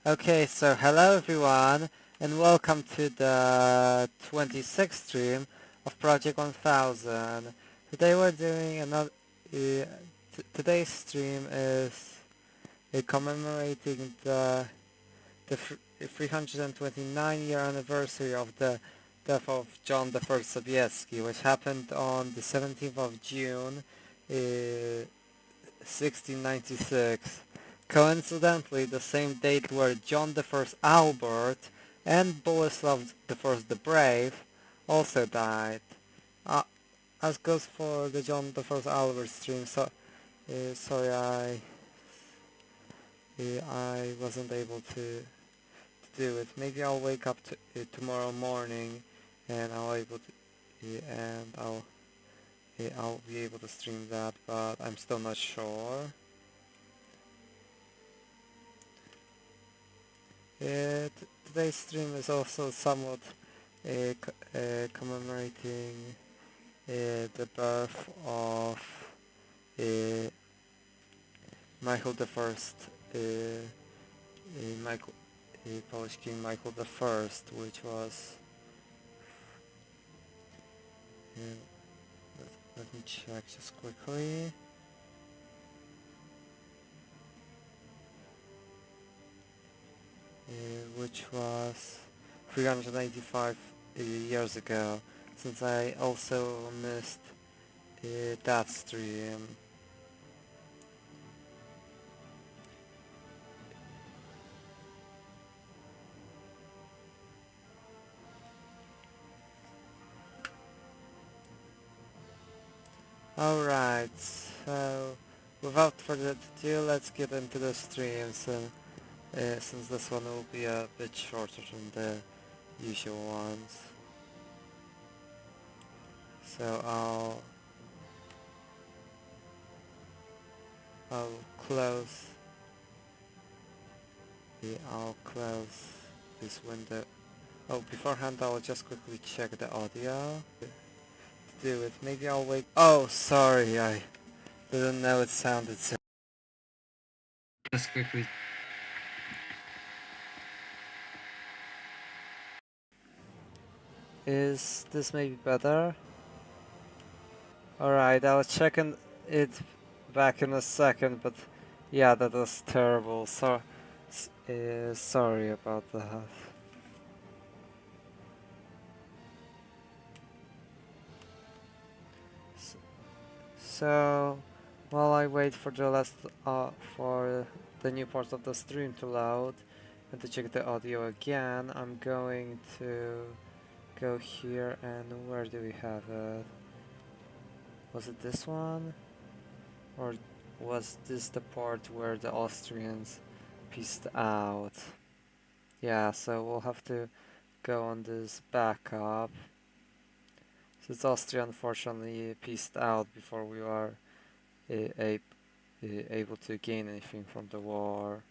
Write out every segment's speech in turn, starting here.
Okay, so hello everyone, and welcome to the 26th stream of Project 1000. Today we're doing another. Today's stream is commemorating the 329-year anniversary of the death of John I Sobieski, which happened on the 17th of June, 1696. Coincidentally, the same date where John I Albert and Boleslav I the Brave also died. Uh, as goes for the John I Albert stream, sorry I wasn't able to do it. Maybe I'll wake up tomorrow morning and I'll be able to stream that, but I'm still not sure. Today's stream is also somewhat commemorating the birth of uh, Michael the First, Polish King Michael the First, which was. Let me check just quickly. Which was 385 years ago, since I also missed that stream. Alright, so without further ado, let's get into the stream, since this one will be a bit shorter than the usual ones. So I'll close I'll close this window. Oh, beforehand I'll just quickly check the audio. To do it, maybe I'll wait. Oh, sorry, I didn't know it sounded so. Just quickly. Is this maybe better? Alright, I'll check it back in a second, but yeah, that was terrible. Sorry about that. So, while I wait for for the new part of the stream to load and to check the audio again, I'm going to go here, and where do we have it? Was it this one? Or was this the part where the Austrians pieced out? Yeah, so we'll have to go on this backup. Since Austria unfortunately pieced out before we were able to gain anything from the war.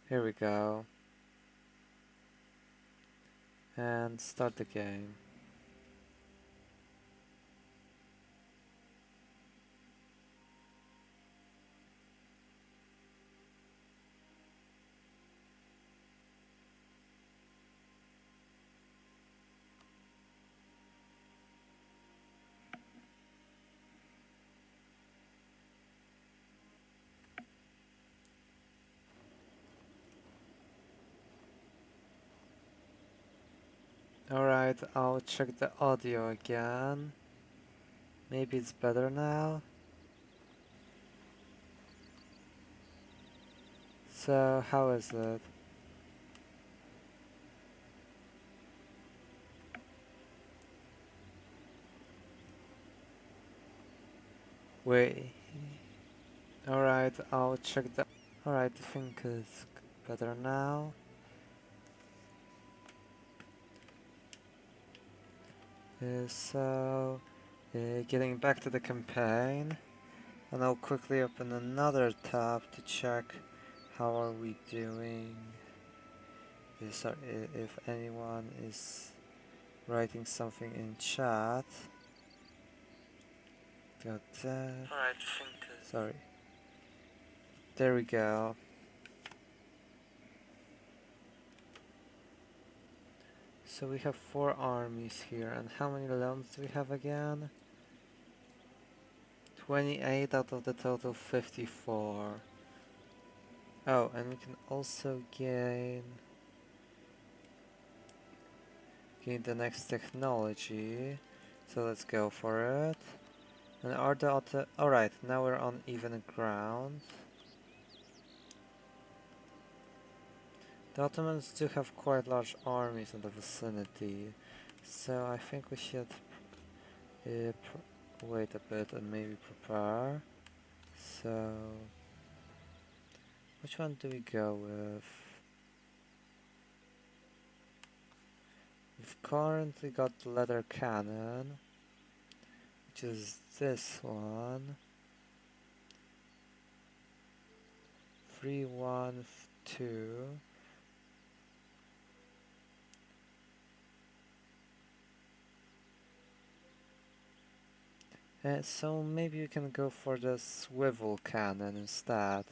Here we go. And start the game. Alright, I'll check the audio again. Maybe it's better now. So, how is it? Wait. Alright, I'll check the... Alright, I think it's better now. Getting back to the campaign, and I'll quickly open another tab to check how are we doing. If anyone is writing something in chat. Got that. Alright, I think... Sorry. There we go. So we have 4 armies here, and how many loans do we have again? 28 out of the total 54. Oh, and we can also gain the next technology. So let's go for it. And are the alright, now we're on even ground. The Ottomans do have quite large armies in the vicinity, so I think we should wait a bit and maybe prepare. So, which one do we go with? We've currently got the leather cannon, which is this one. 312. So maybe you can go for the swivel cannon instead.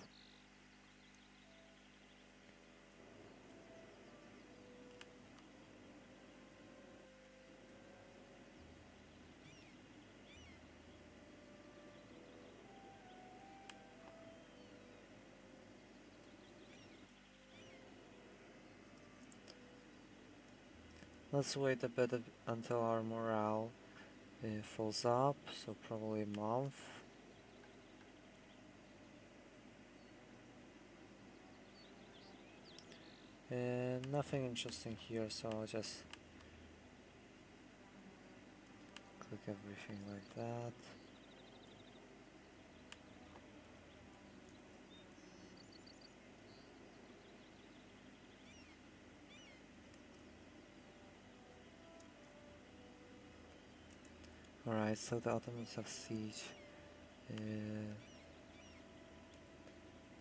Let's wait a bit until our morale falls up, so probably a month. Nothing interesting here, so I'll just click everything like that. Alright, so the Ottomans have siege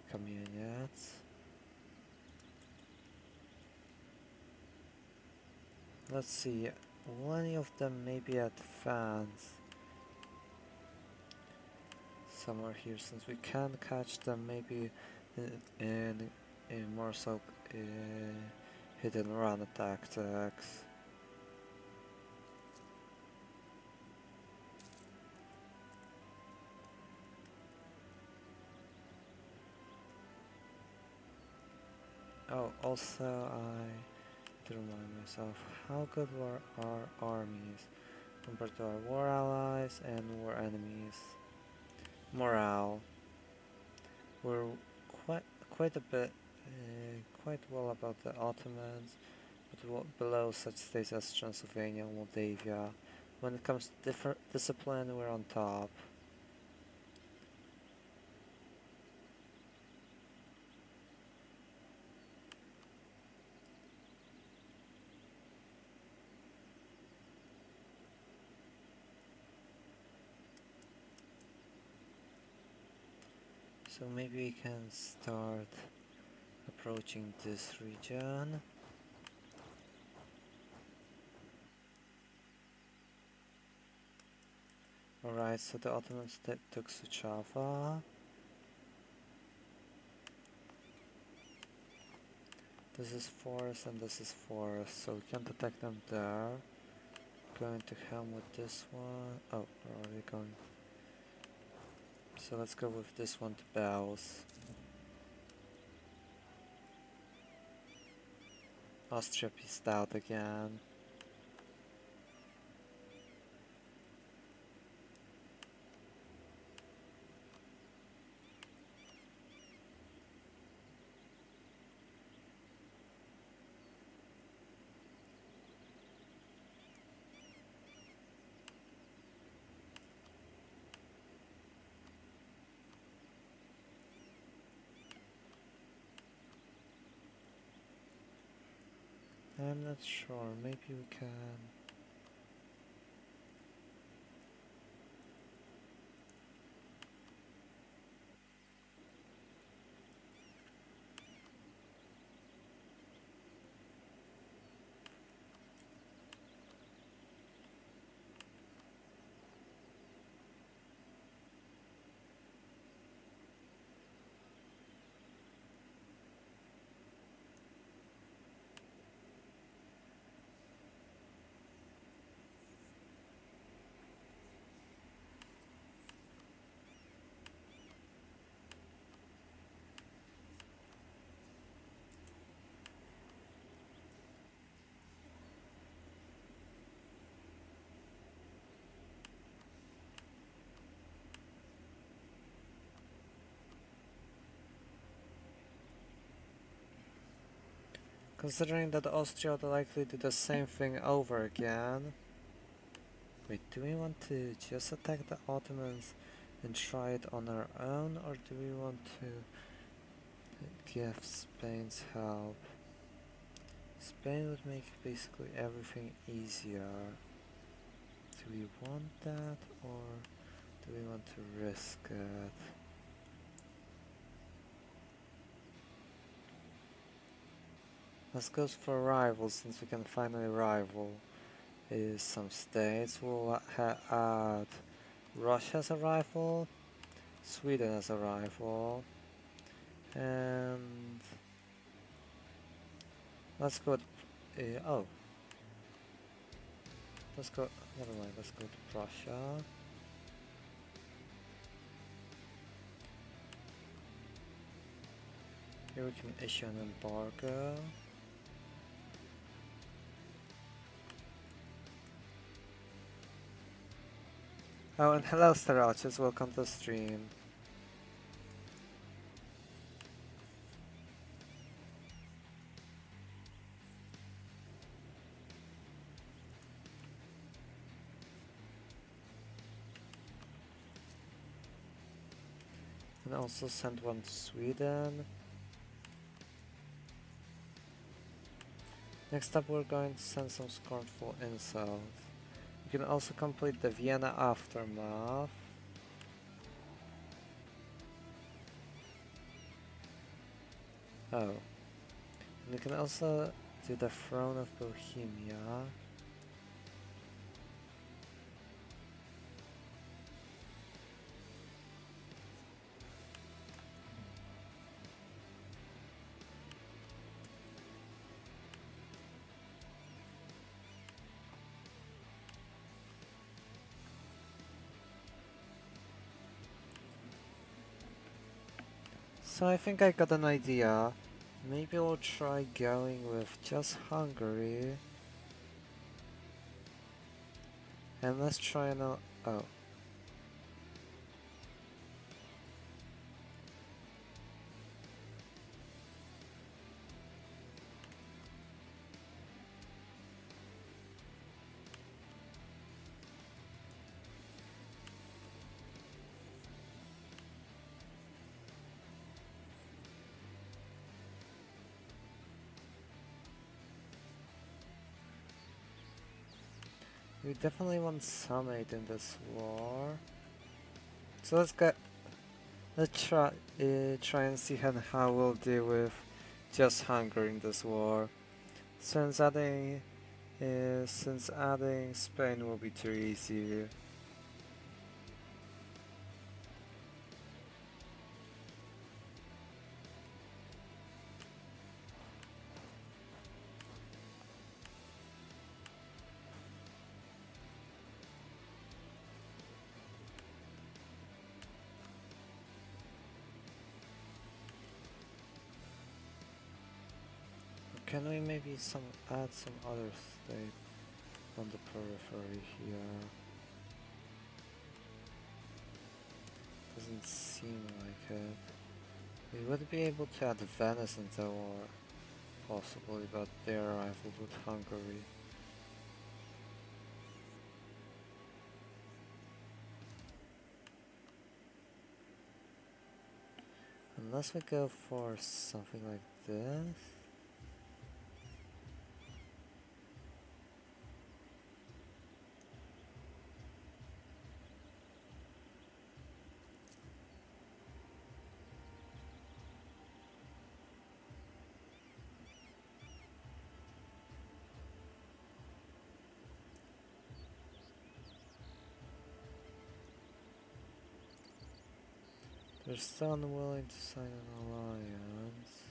communions. Let's see, will any of them maybe advance somewhere here, since we can catch them maybe in more so hit and run tactics. Oh, also I have to remind myself, how good were our armies compared to our war allies and war enemies? Morale. We're quite a bit, quite well about the Ottomans, but below such states as Transylvania and Moldavia. When it comes to discipline, we're on top. So maybe we can start approaching this region. Alright, so the Ottomans took Suceava. This is forest and this is forest, so we can't attack them there. Going to Helm with this one. Oh, we're already going. So let's go with this one to Bells. Austria pieced out again. I'm not sure, maybe we can... Considering that Austria would likely do the same thing over again. Wait, do we want to just attack the Ottomans and try it on our own, or do we want to give Spain's help? Spain would make basically everything easier. Do we want that, or do we want to risk it? Let's go for rivals, since we can finally rival some states. We'll add Russia as a rival, Sweden as a rival, and let's go with, oh, let's go, never mind, let's go to Prussia. Here we can issue an embargo. Oh, and hello Starachus, welcome to the stream. And also send one to Sweden. Next up we're going to send some scornful insults. You can also complete the Vienna aftermath. Oh. And you can also do the Throne of Bohemia. So I think I got an idea. Maybe we'll try going with just Hungary. And let's try an... oh. We definitely want some aid in this war. So let's try and see how we'll deal with just Hungary in this war. Since adding Spain will be too easy. Can we maybe add some other state on the periphery here? Doesn't seem like it. We would be able to add Venice into war, possibly, but their rivals with Hungary. Unless we go for something like this. They're still unwilling to sign an alliance.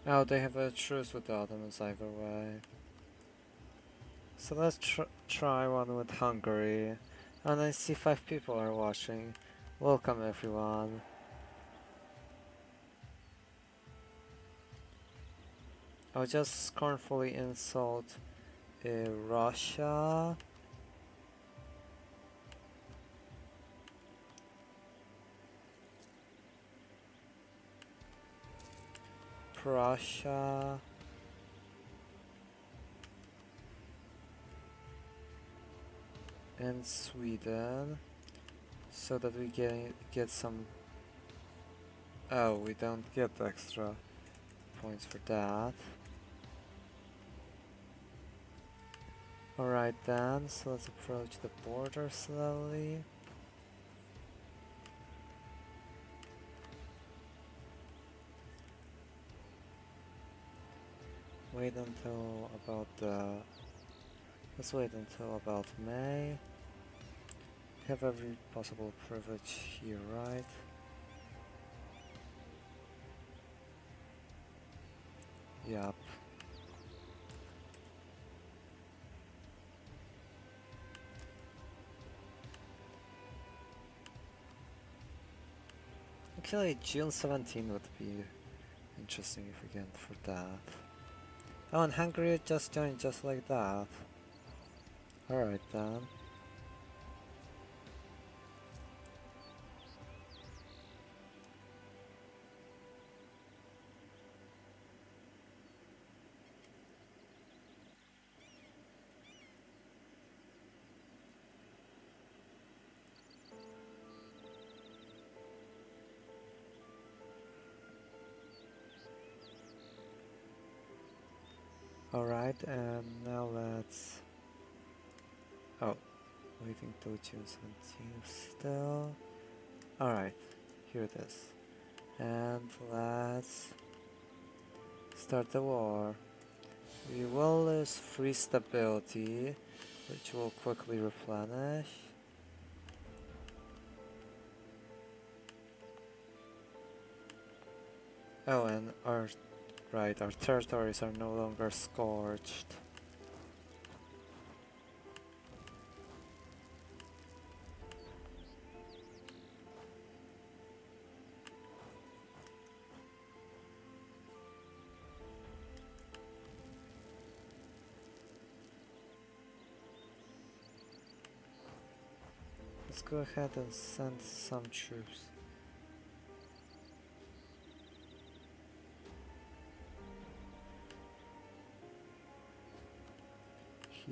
Oh, they have a truce with the Ottomans either way. So let's try one with Hungary. And I see 5 people are watching. Welcome everyone. I'll just scornfully insult Russia. Prussia. And Sweden. So that we get some... Oh, we don't get extra points for that. Alright then, so let's approach the border slowly. Wait until about let's wait until about May. Have every possible privilege here, right? Yup. Actually, June 17 would be interesting if we can for that. Oh, and Hungary just joined just like that. Alright then. Alright, and now let's... Oh, waiting till June 17th still. Alright, here it is. And let's start the war. We will lose free stability, which will quickly replenish. Oh, and our territories are no longer scorched. Let's go ahead and send some troops.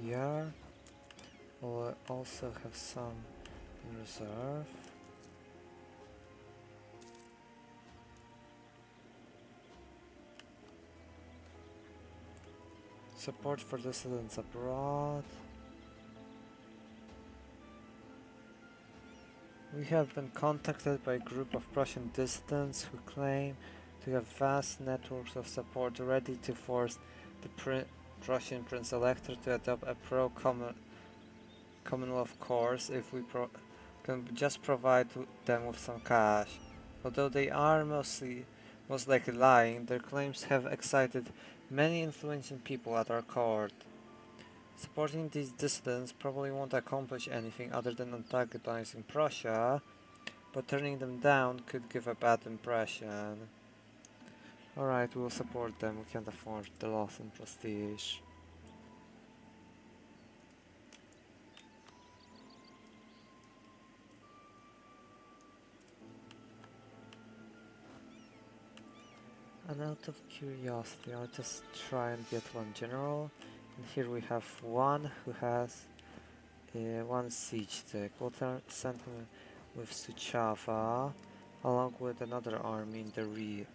Here. We'll also have some in reserve. Support for dissidents abroad. We have been contacted by a group of Prussian dissidents who claim to have vast networks of support ready to force the Prussian Prince Elector to adopt a pro-Commonwealth course if we can just provide them with some cash. Although they are most likely lying, their claims have excited many influential people at our court. Supporting these dissidents probably won't accomplish anything other than antagonizing Prussia, but turning them down could give a bad impression. Alright, we'll support them, we can't afford the loss in prestige. And out of curiosity, I'll just try and get one general. And here we have one who has one siege deck. We'll send him with Suchava, along with another army in the rear.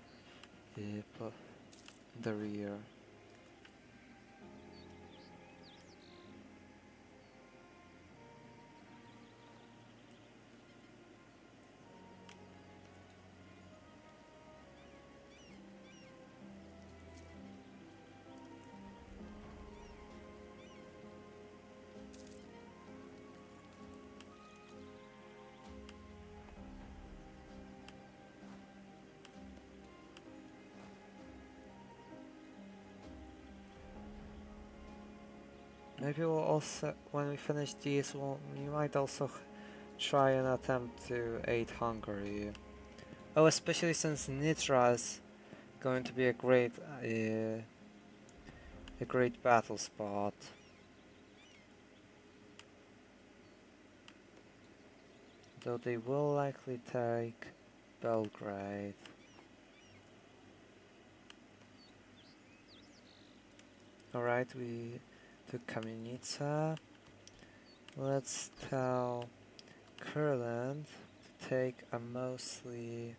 Maybe we'll also, when we finish these, we might also try and attempt to aid Hungary. Oh, especially since Nitra is going to be a great a great battle spot. Though they will likely take Belgrade. Alright, we took Kamienica. Let's tell Kurland to take a mostly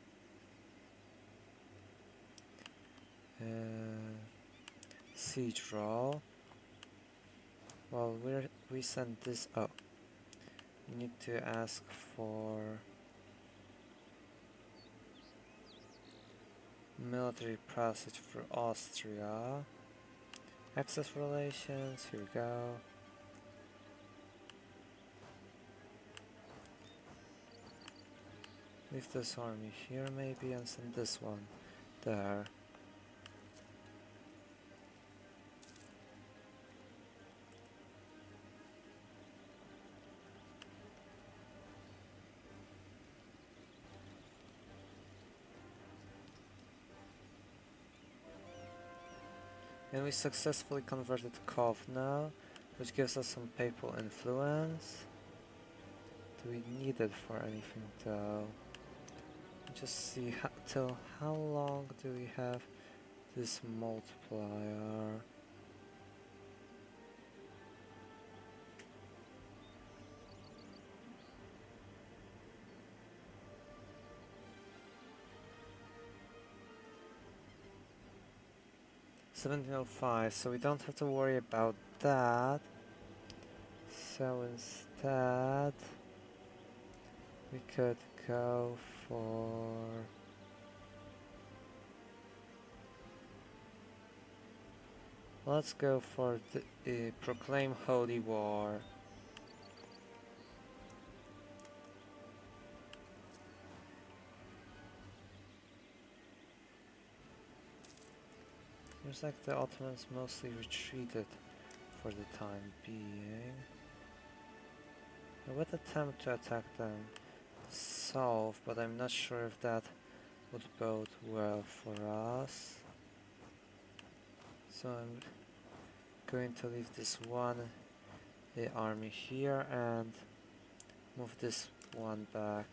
siege roll. Well, we send this. Oh, we need to ask for military passage for Austria. Access relations. Here we go. Leave this army here maybe and send this one there. And we successfully converted Kovno, which gives us some papal influence. Do we need it for anything though? Just see till how long do we have this multiplier? $1705, so we don't have to worry about that. So instead we could go for let's go for the proclaim holy war. Seems like the Ottomans mostly retreated for the time being. I would attempt to attack them south, but I'm not sure if that would bode well for us. So I'm going to leave this one army here and move this one back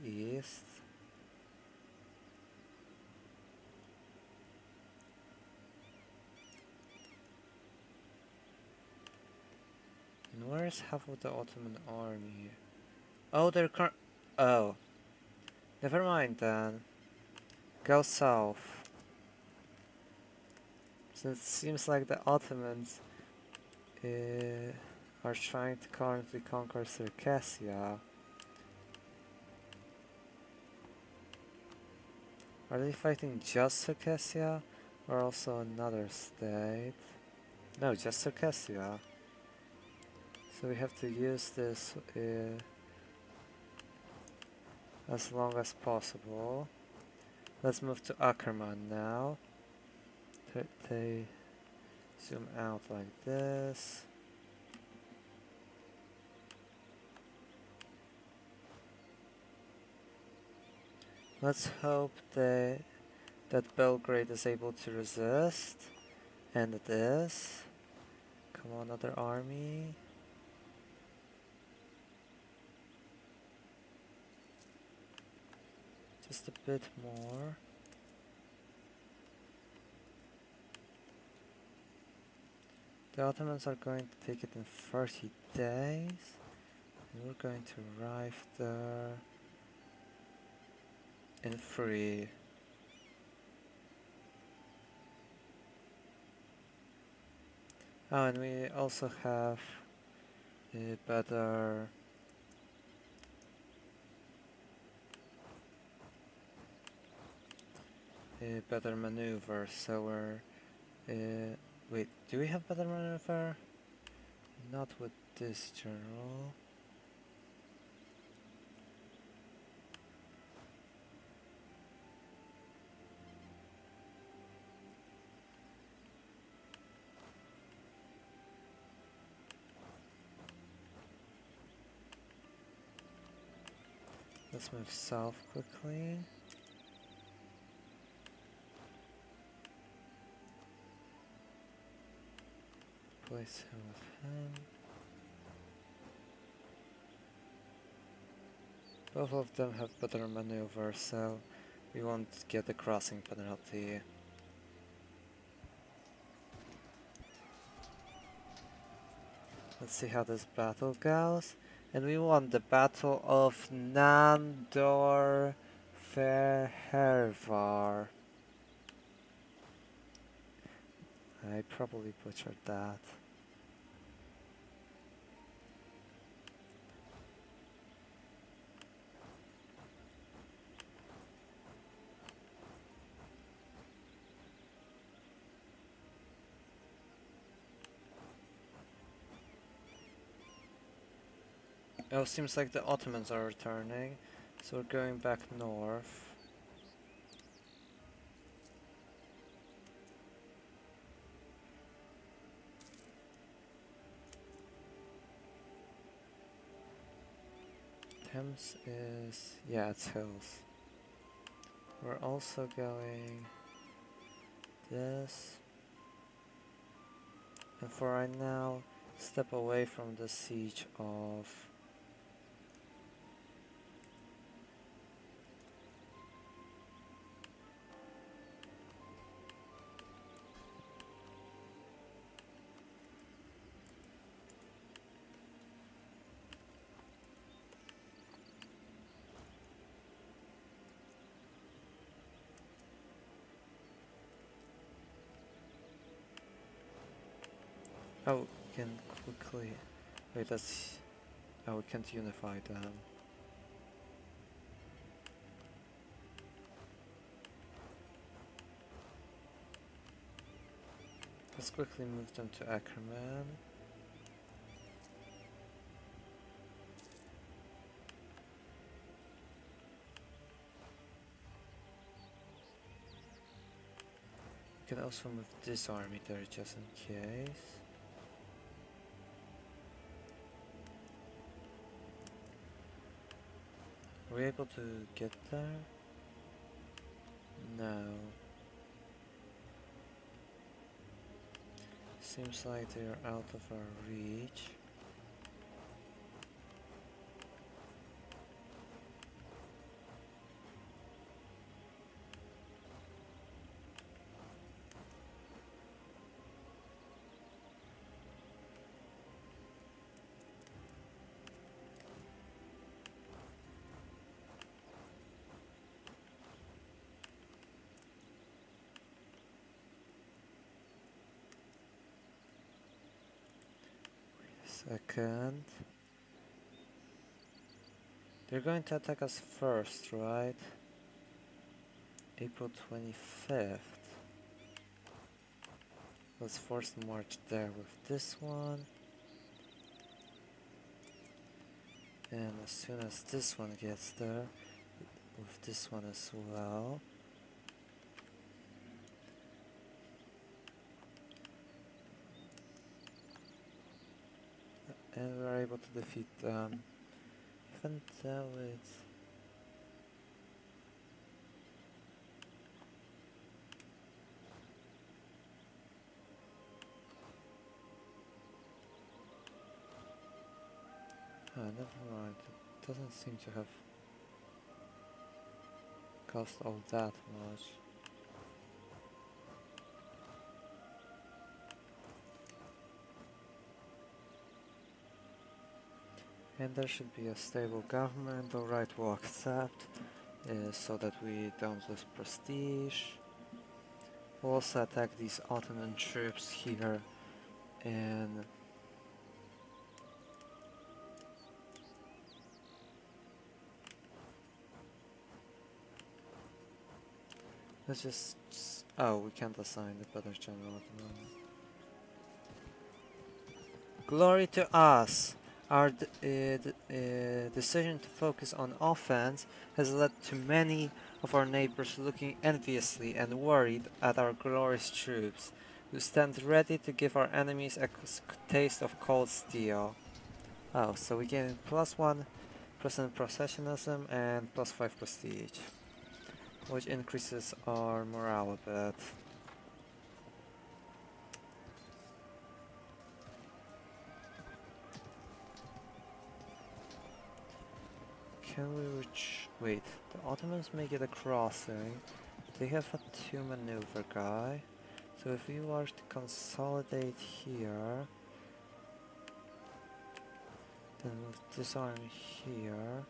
east. And where is half of the Ottoman army? Oh, they're oh. Never mind then. Go south. Since it seems like the Ottomans are trying to currently conquer Circassia. Are they fighting just Circassia or also another state? No, just Circassia. So we have to use this as long as possible. Let's move to Ackermann now. They zoom out like this. Let's hope that Belgrade is able to resist. And it is. Come on, other army. Just a bit more. The Ottomans are going to take it in 30 days. And we're going to arrive there in 3. Oh, and we also have a better maneuver, so we're wait, do we have better maneuver? Not with this general. Let's move south quickly. replace him with him. Both of them have better maneuver, so we won't get the crossing penalty. Let's see how this battle goes. And we won the Battle of Nandor Ferhervar. I probably butchered that. Oh, seems like the Ottomans are returning, so we're going back north. Thames is... yeah, it's hills. We're also going this. And for right now, step away from the siege of... oh, we can quickly... wait, that's... oh, we can't unify them. Let's quickly move them to Ackerman. We can also move this army there just in case. Are we able to get there? No. Seems like they are out of our reach. Second. They're going to attack us first, right? April 25th. Let's force march there with this one. And as soon as this one gets there, with this one as well. And we're able to defeat them. Even though it's... oh, never mind. It doesn't seem to have cost all that much. And there should be a stable government, alright, we'll accept, so that we don't lose prestige. We'll also attack these Ottoman troops here, and let's just... oh, we can't assign the better general at the moment. Glory to us! Our decision to focus on offense has led to many of our neighbors looking enviously and worried at our glorious troops, who stand ready to give our enemies a taste of cold steel. Oh, so we gain +1% processionism and +5 prestige, which increases our morale a bit. can we reach... Wait, the Ottomans may get a crossing. They have a 2 maneuver guy. So if we were to consolidate here, then move this army here.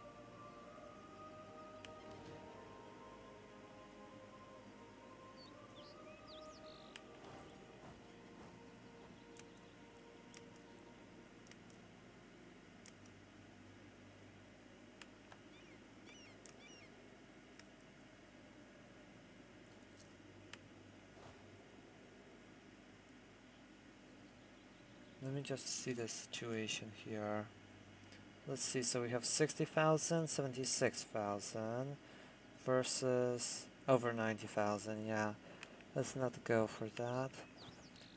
Let me just see the situation here. Let's see, so we have 60,000, 76,000 versus over 90,000, yeah. Let's not go for that.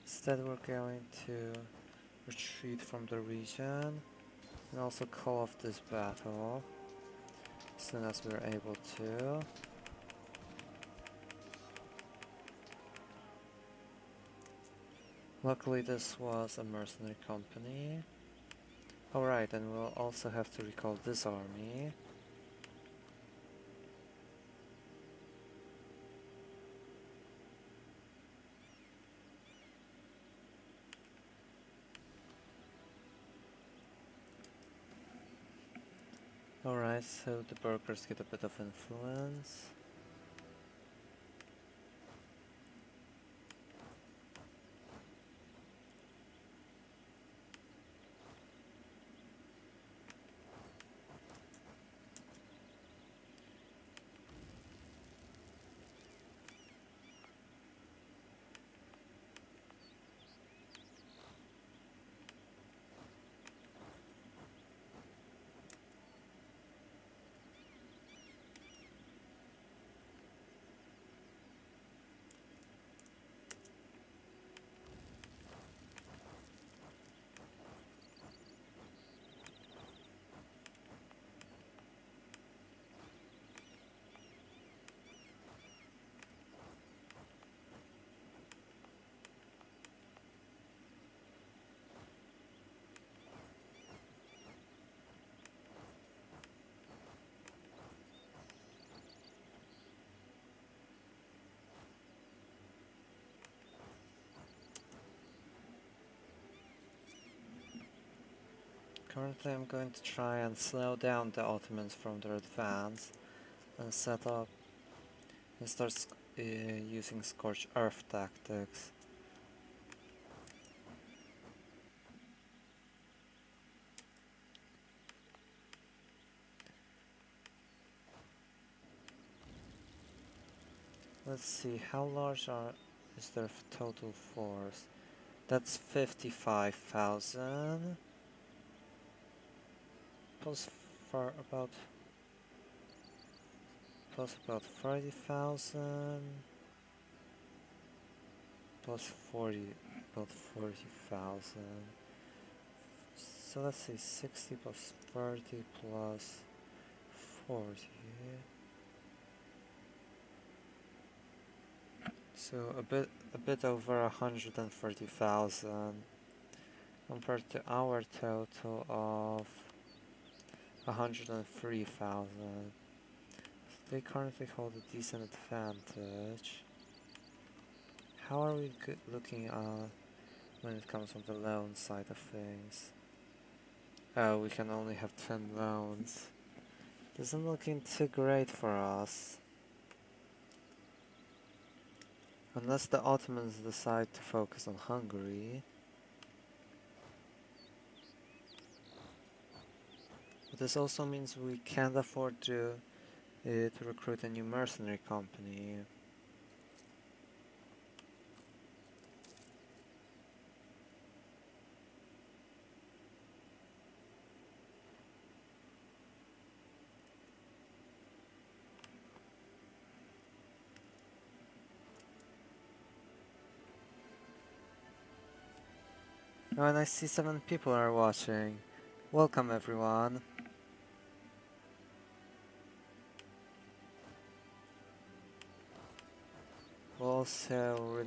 Instead we're going to retreat from the region and also call off this battle as soon as we're able to. Luckily this was a mercenary company. Alright, and we'll also have to recall this army. Alright, so the burghers get a bit of influence. Currently I'm going to try and slow down the Ottomans from their advance and set up and start using scorched earth tactics. Let's see, how large is their total force? That's 55,000. Plus about 30,000. Plus about 40,000. So let's say 60 plus 30 plus 40. So a bit over 130,000 compared to our total of 103,000. They currently hold a decent advantage. How are we looking when it comes from the loan side of things? Oh, we can only have 10 loans. Doesn't looking too great for us. Unless the Ottomans decide to focus on Hungary. But this also means we can't afford to recruit a new mercenary company. Oh, and I see 7 people are watching. Welcome everyone. We'll also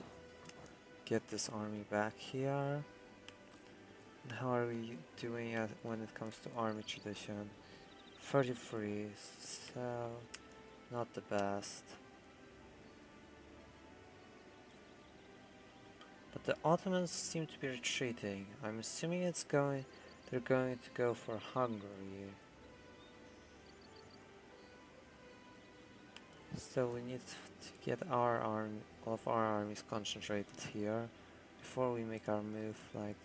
get this army back here. And how are we doing when it comes to army tradition? 33, so not the best. But the Ottomans seem to be retreating. I'm assuming they're going to go for Hungary. So we need to get all of our armies concentrated here before we make our move, like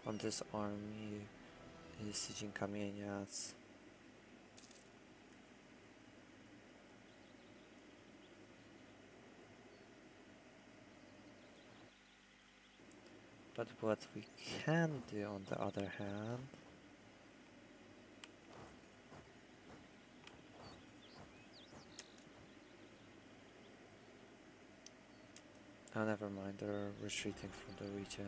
on this army sieging Kamieniec. But what we can do on the other hand, oh never mind, they're retreating from the region.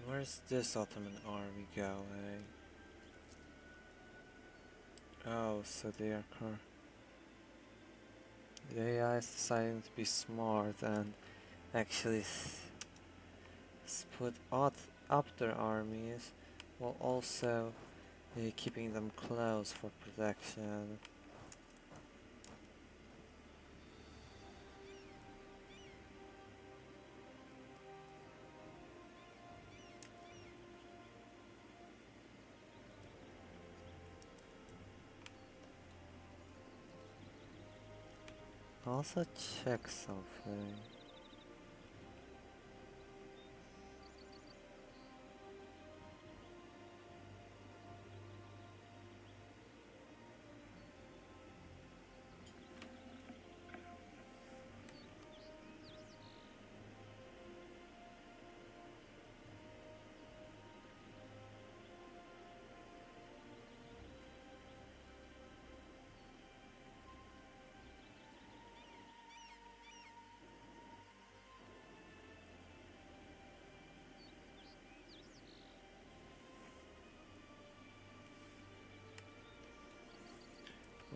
Where's this Ottoman army going? Oh, so they are the AI is deciding to be smart and actually split up their armies while also keeping them close for protection. Also check something.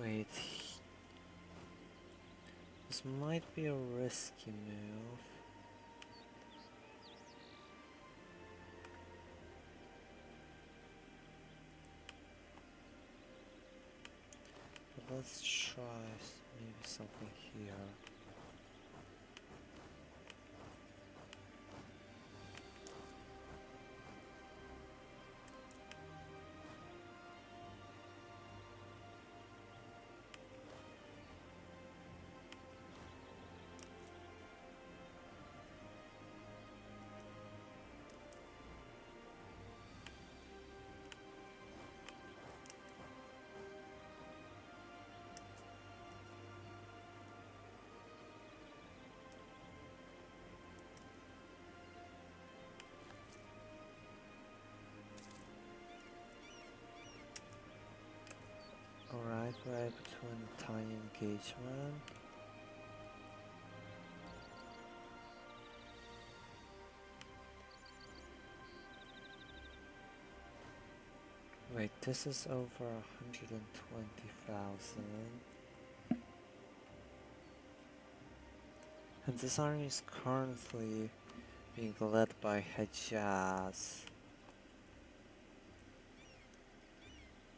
Wait, this might be a risky move. But let's try maybe something here. Alright, we're able to win a tiny engagement. Wait, this is over 120,000. And this army is currently being led by Hejaz.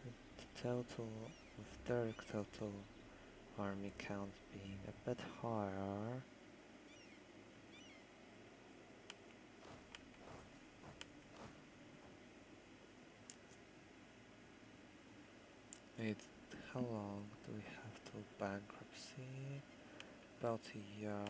The total of their total army count being a bit higher. Wait, how long do we have till bankruptcy? About a year.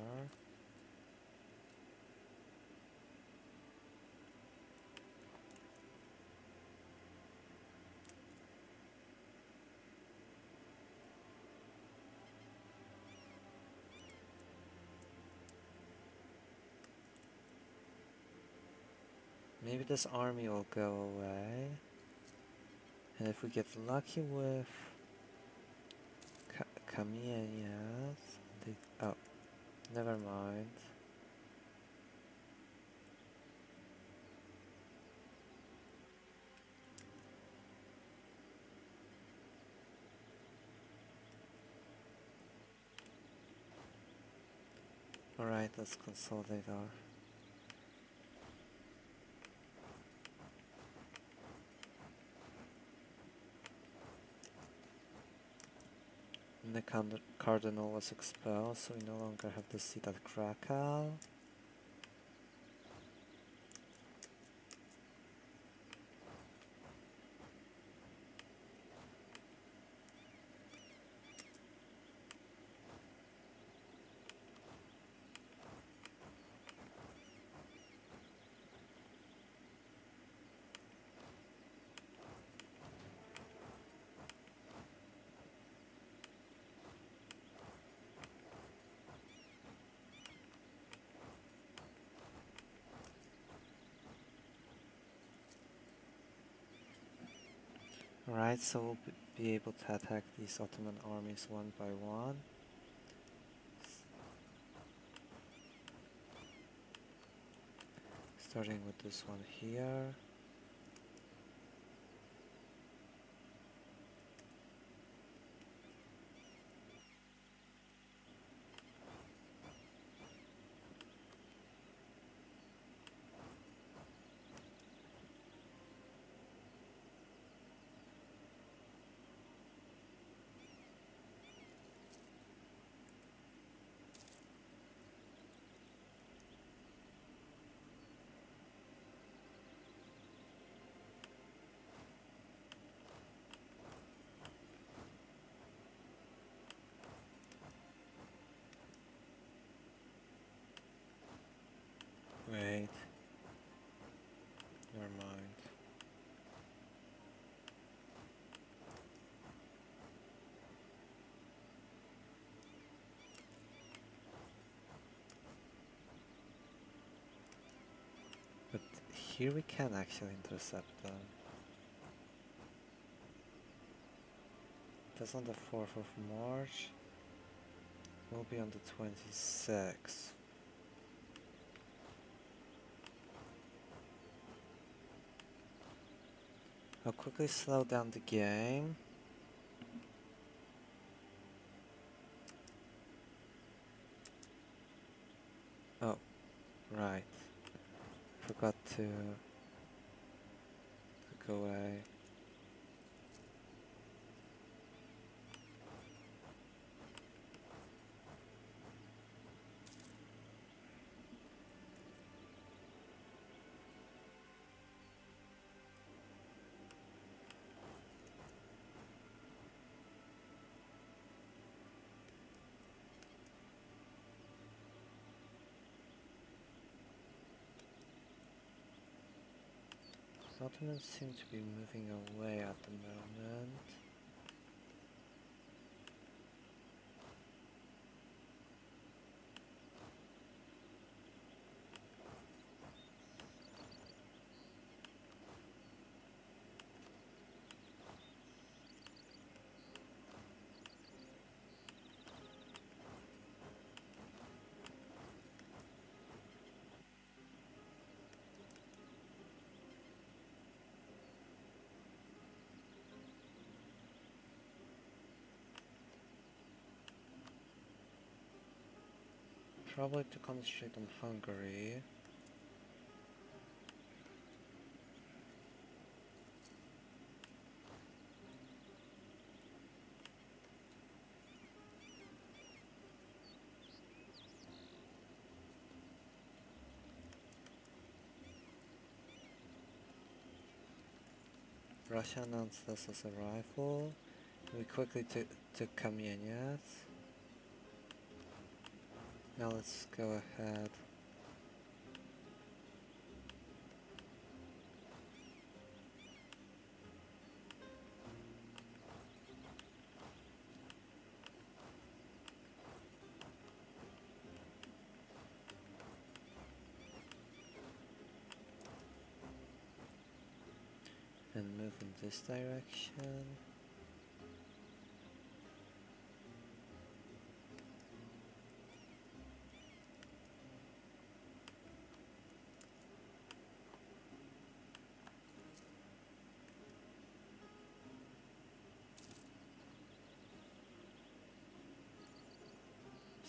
Maybe this army will go away. And if we get lucky with Kamienias, oh, never mind. Alright, let's consolidate our... And the cardinal was expelled, so we no longer have the seat at Krakow. Alright, so we'll be able to attack these Ottoman armies one by one. Starting with this one here. Wait. Never mind. But here we can actually intercept them. That's on the 4th of March. We'll be on the 26th. I'll quickly slow down the game. Oh, right. Forgot to go away. The Ottomans seem to be moving away at the moment. Probably to concentrate on Hungary. Russia announced this as arrival. We quickly took Kamieniec. Now let's go ahead. and move in this direction.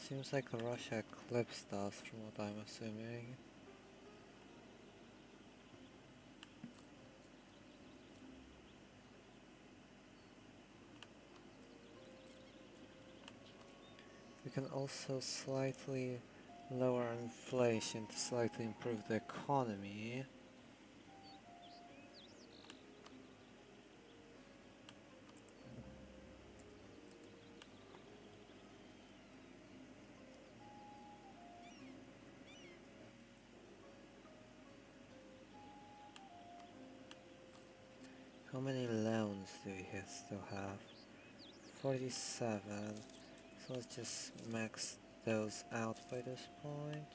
Seems like Russia eclipsed us from what I'm assuming. We can also slightly lower inflation to slightly improve the economy. How many loans do we still have? 47. So let's just max those out by this point.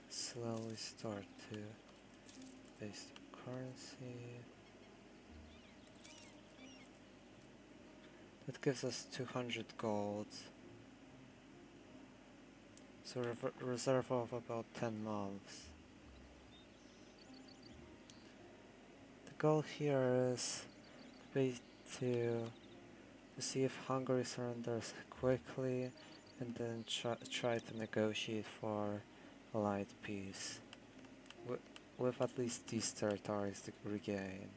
Slowly start to base the currency. That gives us 200 gold. So reserve of about 10 months. The goal here is to see if Hungary surrenders quickly and then try to negotiate for allied peace with at least these territories to regain.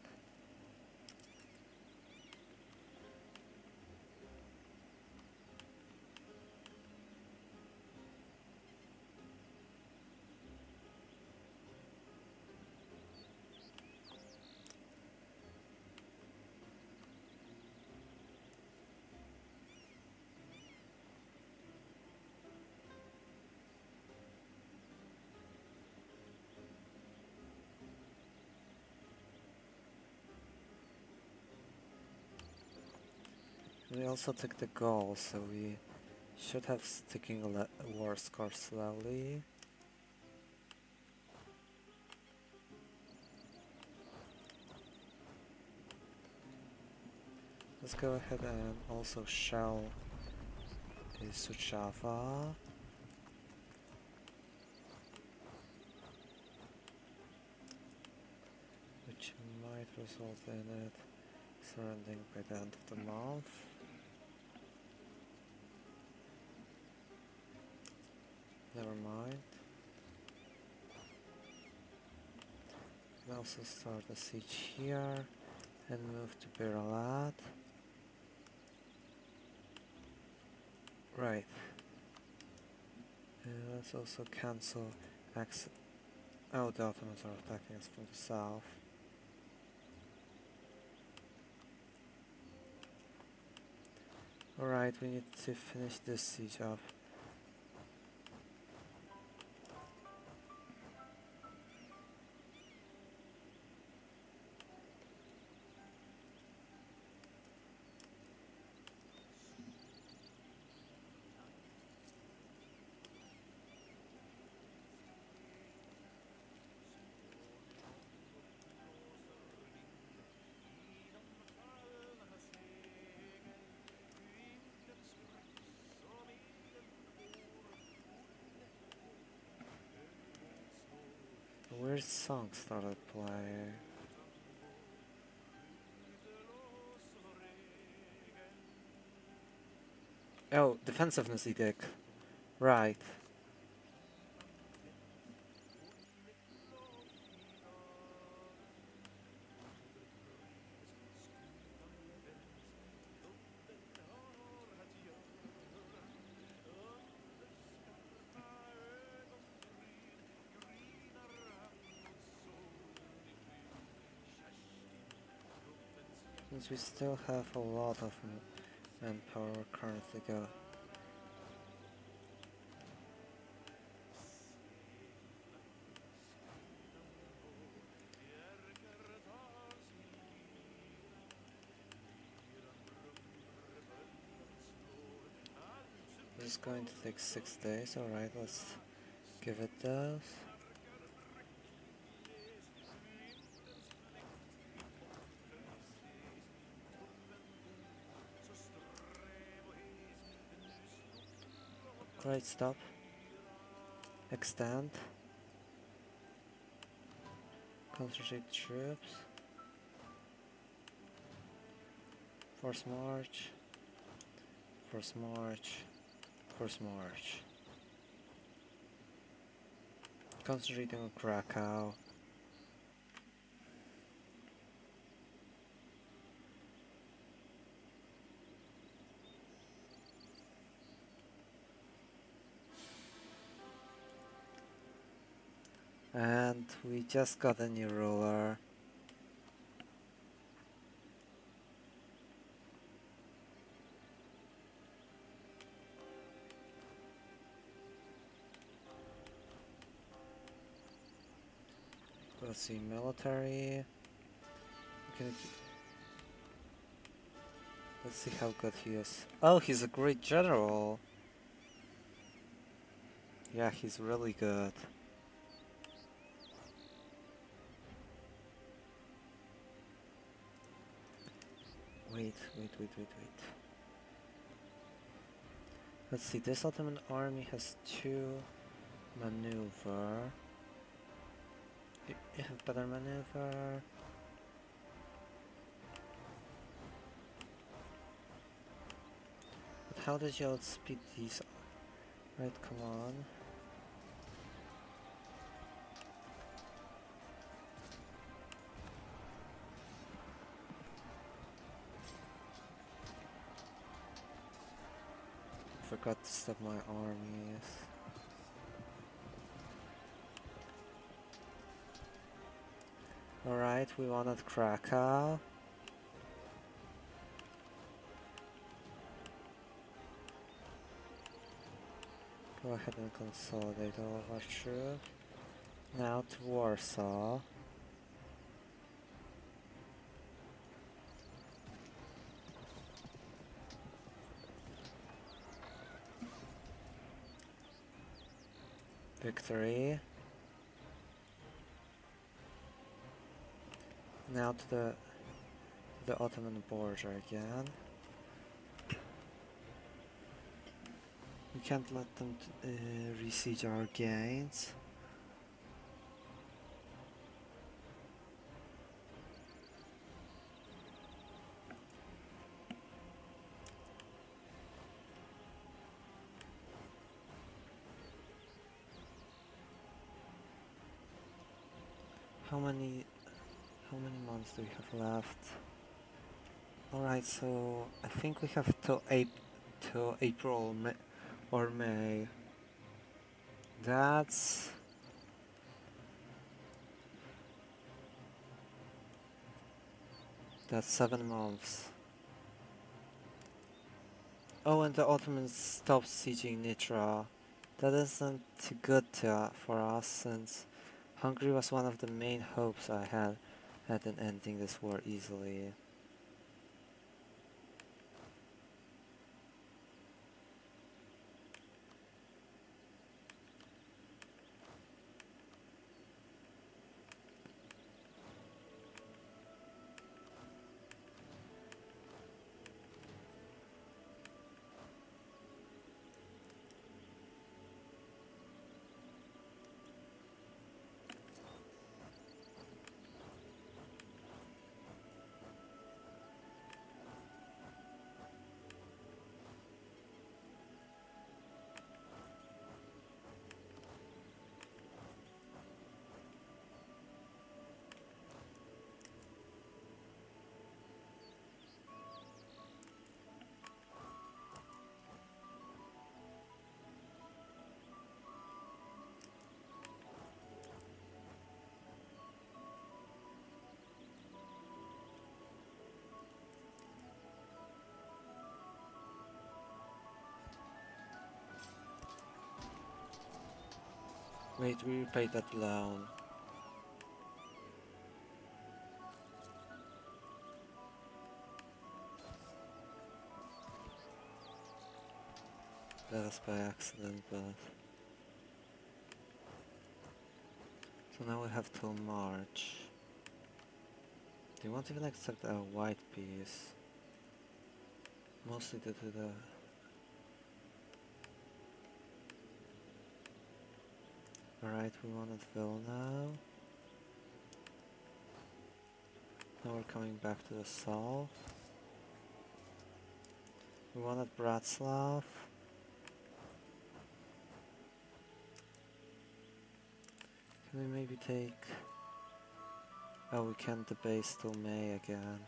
We also took the goal, so we should have sticking war score slowly. Let's go ahead and also shell Suceava. Which might result in it surrendering by the end of the month. Never mind. We can also start a siege here and move to Biralat. Right. Let's also cancel access. Oh, the Ottomans are attacking us from the south. Alright, we need to finish this siege up. A weird song started playing. Oh, defensiveness edict. Right. Since we still have a lot of manpower currently go. This is going to take 6 days, alright, let's give it those. Great, stop. Extend. Concentrate troops. Force march. Force march. Force march. Concentrating on Krakow. And we just got a new ruler. Let's see, military. Okay. Let's see how good he is. Oh, he's a great general. Yeah, he's really good. Wait. Let's see, this Ottoman army has 2 maneuver. You have better maneuver. But how did you outspeed these? Right, come on. Forgot to stop my armies. Alright, we wanted Krakow. Go ahead and consolidate all of our troops. Now to Warsaw. Victory. Now to the Ottoman border again. We can't let them re-siege our gains. How many months do we have left? Alright, so I think we have till April or May. That's 7 months. Oh, and the Ottomans stopped sieging Nitra. That isn't good for us, since Hungary was one of the main hopes I had in ending this war easily. Wait, we repaid that loan. That was by accident, but... So now we have till March. They won't even accept a white piece. Mostly due to the... Alright, we wanted Vilna. Now we're coming back to the south. We wanted Bratslav. Can we maybe take... Oh, we can't debase till May again.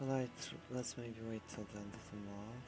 Alright, let's maybe wait till the end of the month.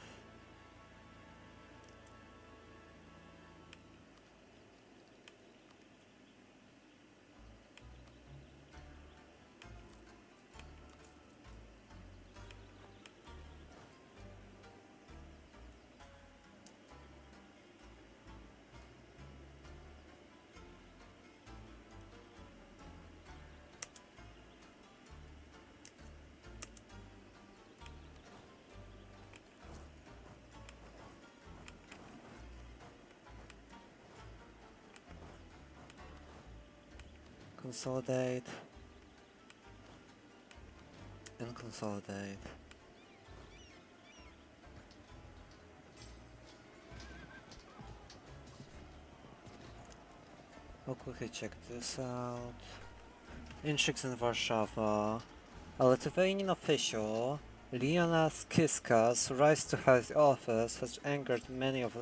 Consolidate. And consolidate. I'll quickly check this out. Intrigues in Warsaw. A Lithuanian official, Liana Skiska's rise to high office has angered many of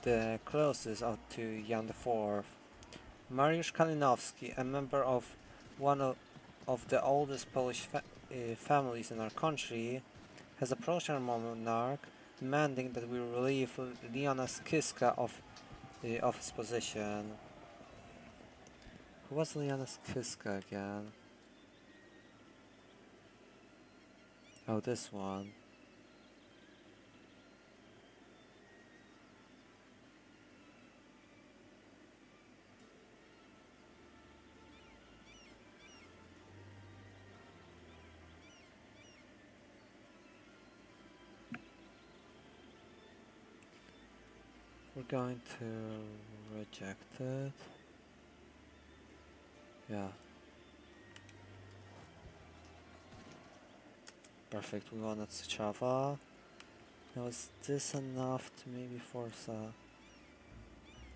the closest up to Jan IV. Mariusz Kalinowski, a member of one of the oldest Polish families in our country, has approached our monarch, demanding that we relieve Liana Skiska of his position. Who was Liana Skiska again? Oh, this one. We're going to reject it. Yeah. Perfect, we wanted Suceava. Now is this enough to maybe force a...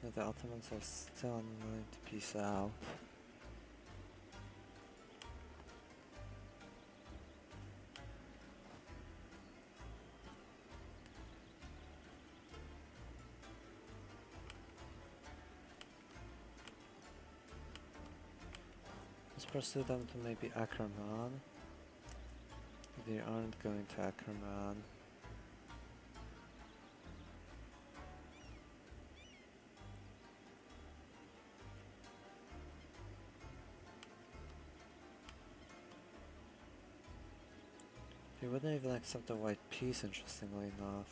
No, the Ottomans are still unwilling to peace out. Let's pursue them to maybe Ackerman. They aren't going to Ackerman. They wouldn't even accept the white peace, interestingly enough.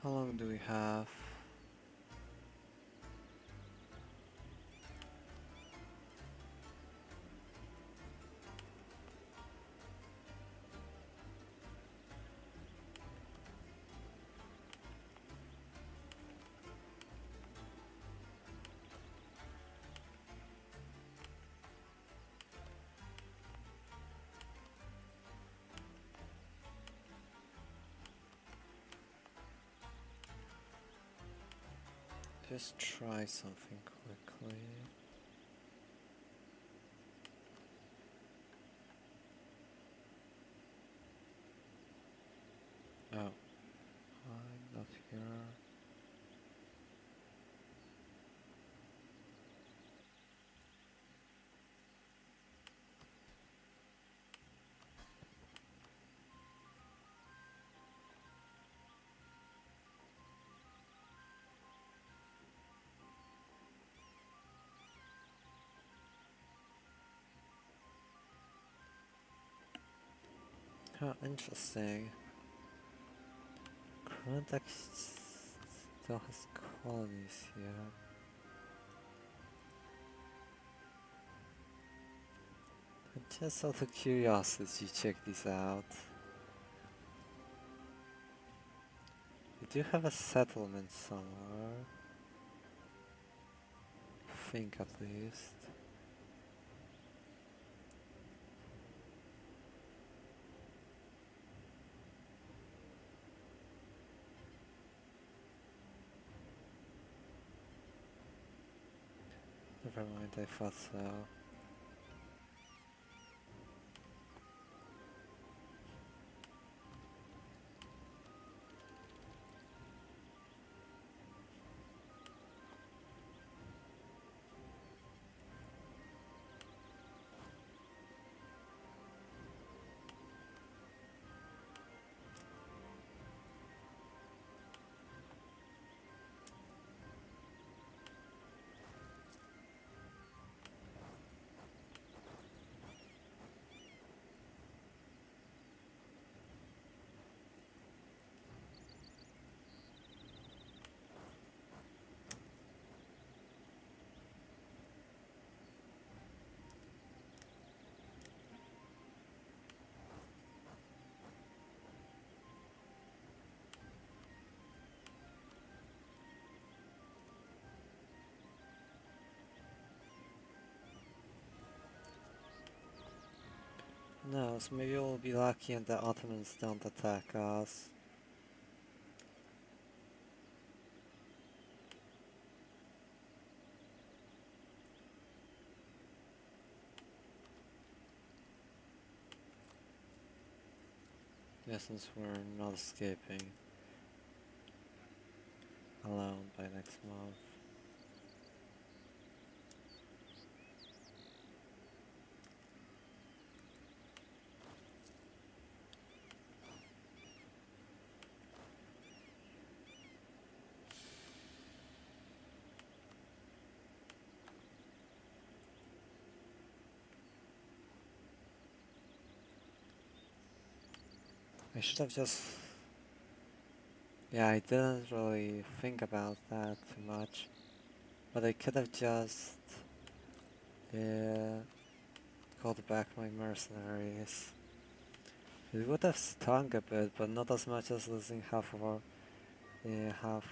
How long do we have? Just try something quickly. How interesting. Krontak still has colonies here. Just out of curiosity, check this out. We do have a settlement somewhere. I think at least. Never mind, I thought so. No, so maybe we'll be lucky and the Ottomans don't attack us. Yeah, since we're not escaping alone by next month. I should have just... Yeah, I didn't really think about that too much. But I could have just... called back my mercenaries. It would have stung a bit, but not as much as losing half of our... half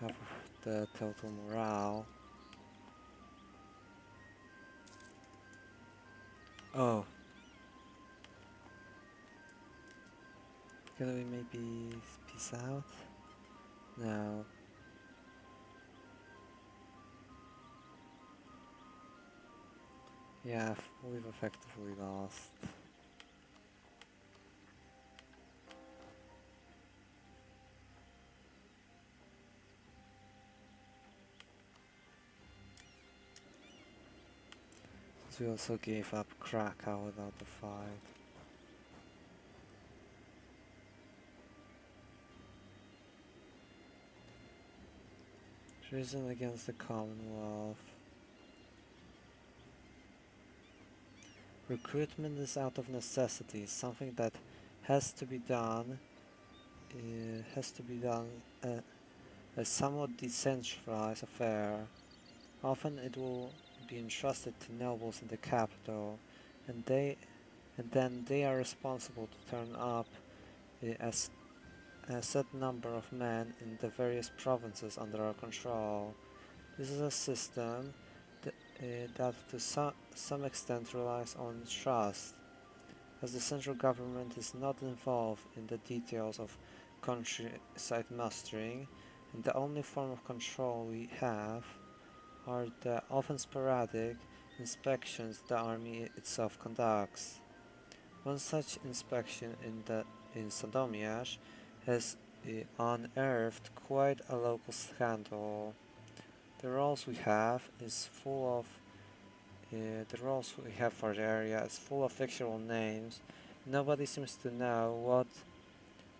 of the total morale. Oh. Can we maybe peace out? No. Yeah, we've effectively lost. We also gave up Krakow without the fight. Treason against the Commonwealth. Recruitment is out of necessity, something that has to be done. A somewhat decentralized affair. Often it will be entrusted to nobles in the capital, and then they are responsible to turn up as a set number of men in the various provinces under our control. This is a system that to some extent relies on trust, as the central government is not involved in the details of countryside mustering, and the only form of control we have are the often sporadic inspections the army itself conducts. One such inspection in Sandomierz has unearthed quite a local scandal. The rolls we have for the area is full of fictional names. Nobody seems to know what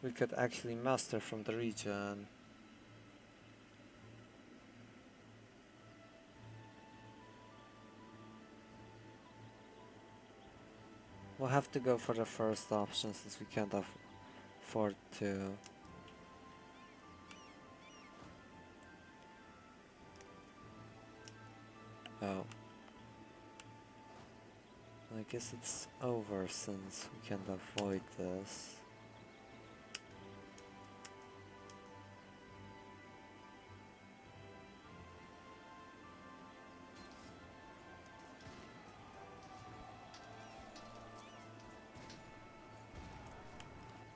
we could actually muster from the region. we'll have to go for the first option since we can't afford to. Oh. I guess it's over since we can't avoid this.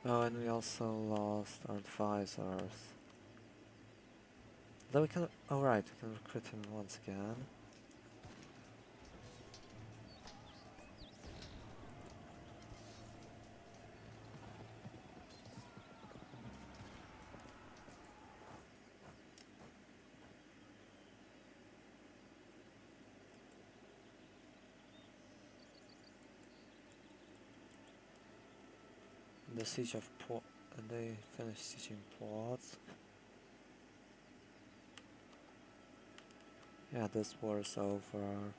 Oh, and we also lost our advisors. Though we can. Oh, right, we can recruit him once again. The siege of Port. And they finished sieging ports. Yeah, this war is over.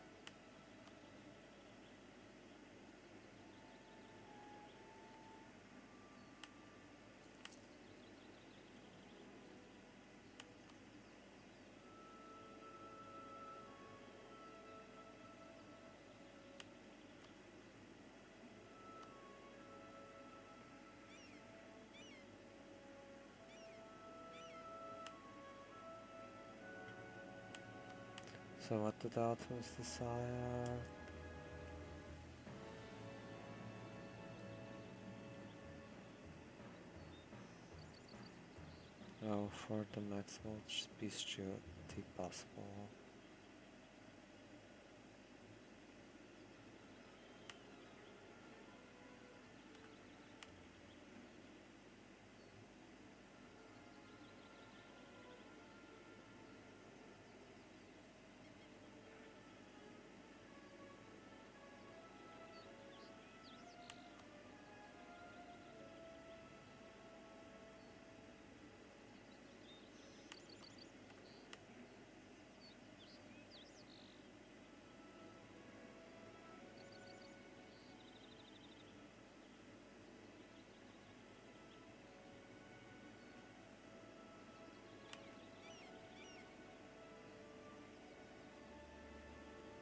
So what did the Ottomans desire? Oh, for the maximal peace treaty possible.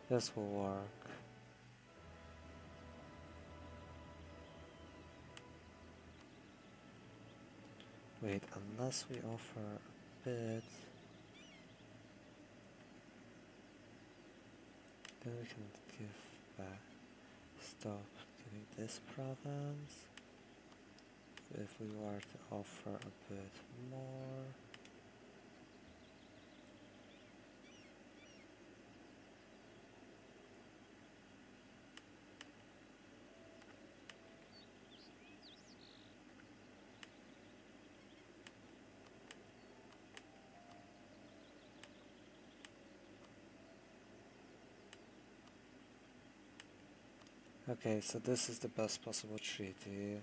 This will work. Wait, unless we offer a bid, then we can give back. Stop giving this province. If we were to offer a bit more. Okay, so this is the best possible treaty.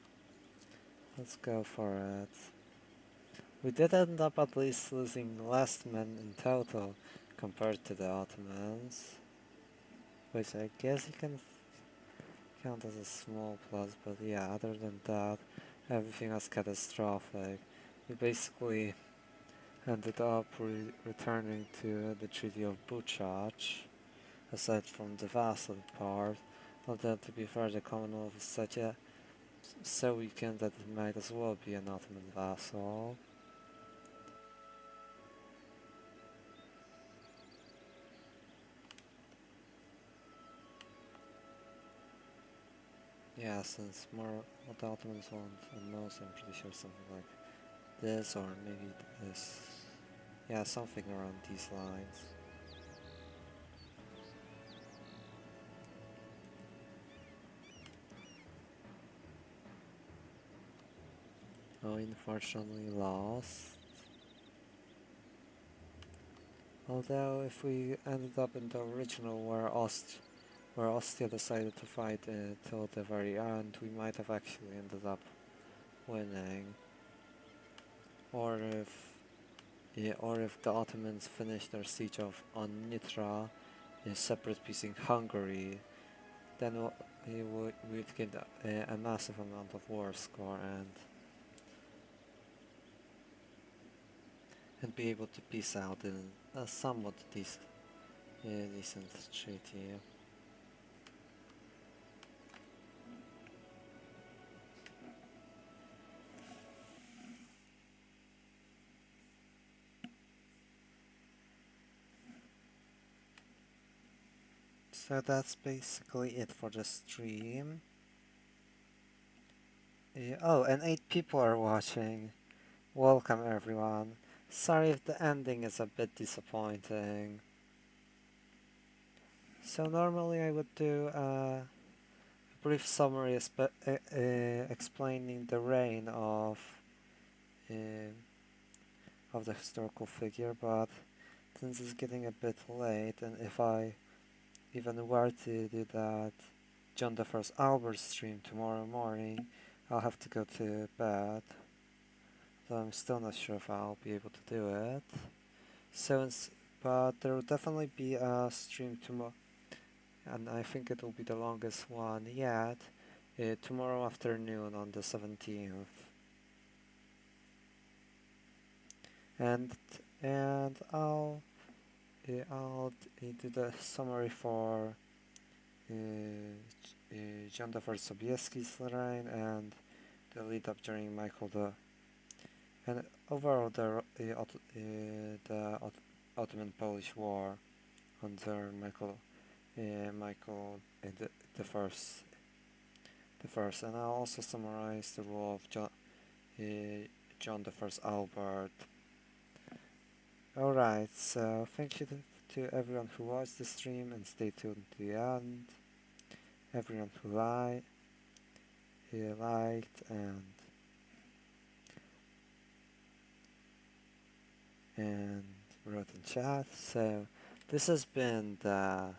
Let's go for it. We did end up at least losing less men in total compared to the Ottomans, which I guess you can count as a small plus, but yeah, other than that, everything was catastrophic. We basically ended up returning to the Treaty of Buchach, aside from the vassal part. Although to be fair, the Commonwealth is such a so weakened that it might as well be an Ottoman vassal. Yeah, since more what the Ottomans want and most, I'm pretty sure something like this or maybe this. Yeah, something around these lines. Oh, unfortunately lost. Although if we ended up in the original where Ostia decided to fight till the very end, we might have actually ended up winning. Or if the Ottomans finished their siege on Nitra in a separate piece in Hungary, then we'd get a massive amount of war score and be able to peace out in a somewhat decent treaty. So that's basically it for the stream. Oh, and 8 people are watching. Welcome everyone. Sorry if the ending is a bit disappointing. So normally I would do a brief summary explaining the reign uh, of the historical figure, but since it's getting a bit late, and if I even were to do that John the First Albert stream tomorrow morning, I'll have to go to bed. So I'm still not sure if I'll be able to do it. But there will definitely be a stream tomorrow, and I think it will be the longest one yet. Tomorrow afternoon on the 17th. And do the summary for John the First Sobieski's reign and the lead up during Michael the and overall the Ottoman Polish War under Michael the first, and I'll also summarize the rule of John the First Albert. Alright, so thank you to everyone who watched the stream and stay tuned to the end. Everyone who liked and wrote in chat. So this has been the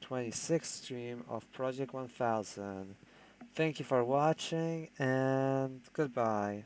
26th stream of Project 1000. Thank you for watching and goodbye.